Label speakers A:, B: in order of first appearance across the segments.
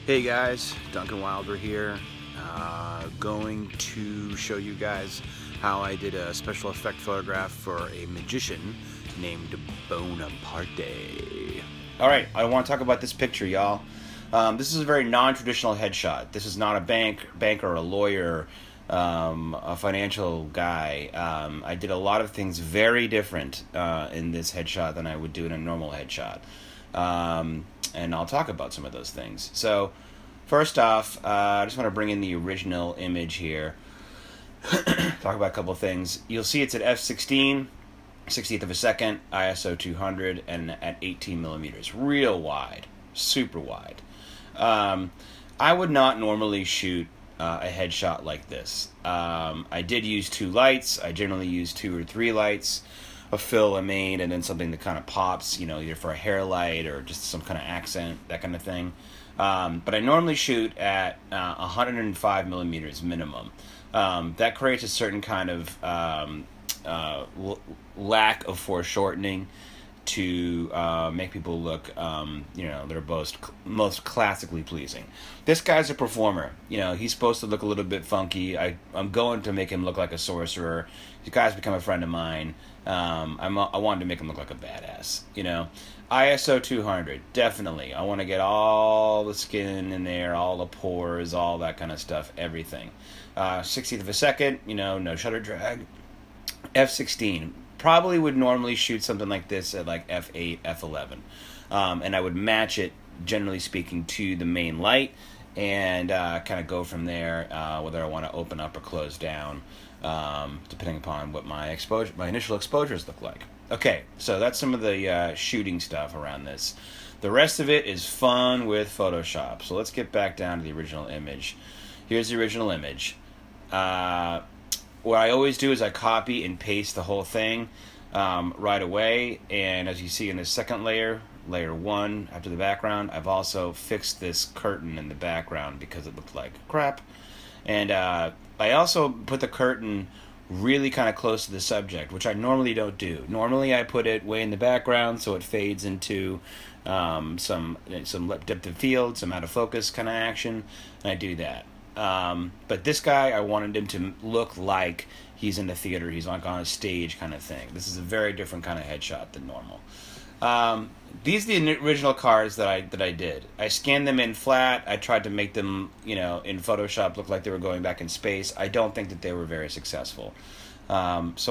A: Hey guys, Duncan Wilder here. Going to show you guys how I did a special effect photograph for a magician named Bonaparte. Alright, I want to talk about this picture, y'all. This is a very non-traditional headshot. This is not a banker, a lawyer, a financial guy. I did a lot of things very different in this headshot than I would do in a normal headshot. And I'll talk about some of those things. So, first off, I just want to bring in the original image here. Talk about a couple of things. You'll see it's at f16, 60th of a second, ISO 200, and at 18 millimeters. Real wide, super wide. I would not normally shoot a headshot like this. I did use two lights. I generally use 2 or 3 lights. A fill, a main, and then something that kind of pops, either for a hair light or just some kind of accent, that kind of thing. But I normally shoot at 105 millimeters minimum. That creates a certain kind of lack of foreshortening to make people look, they're most classically pleasing. This guy's a performer. He's supposed to look a little bit funky. I'm going to make him look like a sorcerer. This guy's become a friend of mine. I wanted to make him look like a badass. ISO 200, definitely. I want to get all the skin in there, all the pores, all that kind of stuff, everything. 60th of a second, no shutter drag. F16. Probably would normally shoot something like this at like f8, f11. And I would match it, generally speaking, to the main light and kind of go from there, whether I want to open up or close down, depending upon what my initial exposures look like. Okay, so that's some of the shooting stuff around this. The rest of it is fun with Photoshop. So let's get back down to the original image. Here's the original image. What I always do is I copy and paste the whole thing right away. And as you see in the second layer, layer 1 after the background, I've also fixed this curtain in the background because it looked like crap. And I also put the curtain really kind of close to the subject, which I normally don't do. Normally I put it way in the background so it fades into some depth of field, some out of focus kind of action, and I do that. But this guy, I wanted him to look like he's in the theater, he's like on a stage kind of thing. This is a very different kind of headshot than normal. These are the original cards that I did. I scanned them in flat. I tried to make them, in Photoshop look like they were going back in space. I don't think that they were very successful. So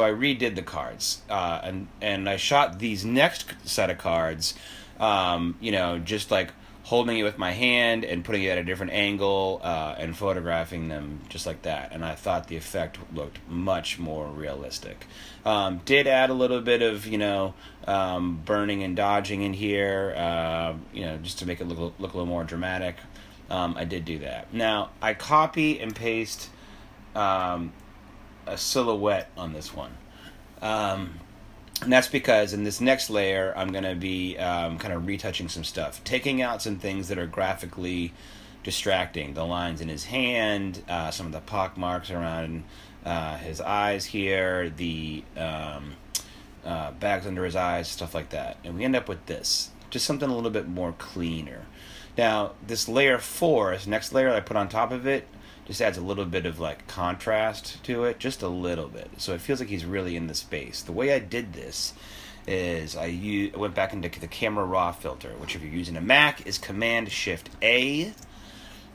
A: I redid the cards. And I shot these next set of cards, just like holding it with my hand and putting it at a different angle and photographing them just like that. And I thought the effect looked much more realistic. Did add a little bit of, burning and dodging in here, just to make it look a little more dramatic. I did do that. Now, I copy and paste a silhouette on this one. And that's because in this next layer, I'm going to be kind of retouching some stuff. Taking out some things that are graphically distracting. The lines in his hand, some of the pock marks around his eyes here, the bags under his eyes, stuff like that. And we end up with this. Just something a little bit more cleaner. Now, this layer 4, this next layer I put on top of it, just adds a little bit of like contrast to it, just a little bit. So it feels like he's really in the space. The way I did this is I went back into the camera raw filter, which if you're using a Mac is Command-Shift-A.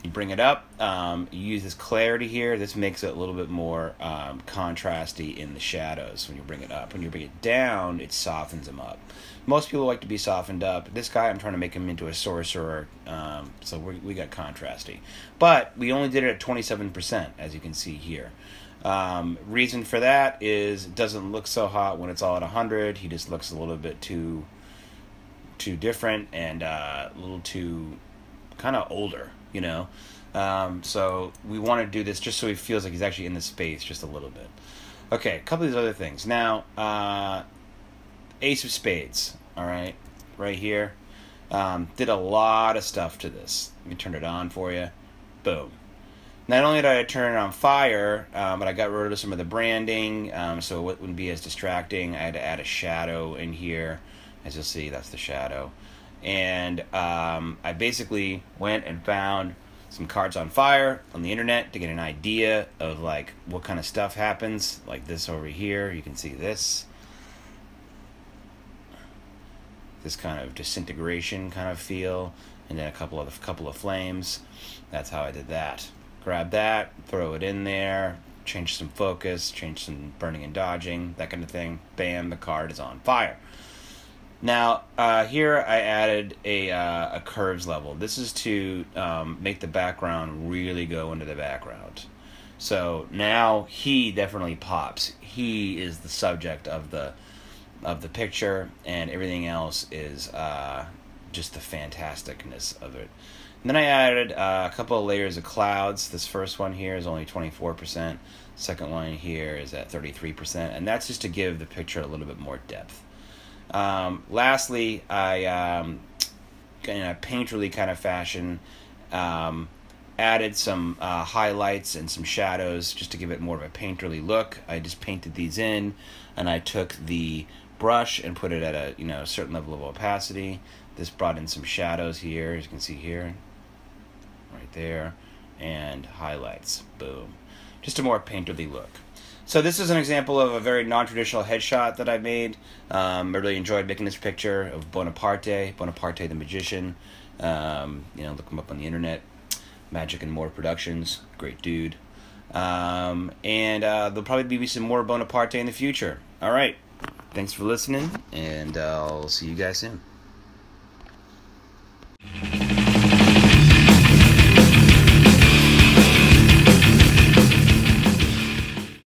A: You bring it up, you use this clarity here. This makes it a little bit more contrasty in the shadows when you bring it up. When you bring it down, it softens them up. Most people like to be softened up. This guy, I'm trying to make him into a sorcerer, so we got contrasty. But we only did it at 27%, as you can see here. Reason for that is it doesn't look so hot when it's all at 100. He just looks a little bit too different and a little too kind of older, So we want to do this just so he feels like he's actually in the space just a little bit. Okay, a couple of these other things. Now, Ace of Spades, all right, right here. Did a lot of stuff to this. Let me turn it on for you. Boom. Not only did I turn it on fire, but I got rid of some of the branding, so it wouldn't be as distracting. I had to add a shadow in here. As you'll see, that's the shadow. And I basically went and found some cards on fire on the internet to get an idea of like what kind of stuff happens. Like this over here, you can see this kind of disintegration kind of feel, and then a couple of flames. That's how I did that. Grab that, throw it in there, change some focus, change some burning and dodging, that kind of thing. Bam, the card is on fire. Now, here I added a curves level. This is to make the background really go into the background. So now he definitely pops. He is the subject of the picture, and everything else is just the fantasticness of it. And then I added a couple of layers of clouds. This first one here is only 24%. Second one here is at 33%, and that's just to give the picture a little bit more depth. Lastly, I, in a painterly kind of fashion, added some highlights and some shadows just to give it more of a painterly look. I just painted these in, and I took the brush and put it at a certain level of opacity. This brought in some shadows here, as you can see here, right there, and highlights. Boom. Just a more painterly look. So this is an example of a very non-traditional headshot that I made. I really enjoyed making this picture of Bonaparte the magician. Look him up on the internet. Magic and More Productions, great dude. And there'll probably be some more Bonaparte in the future. All right, thanks for listening, and I'll see you guys soon.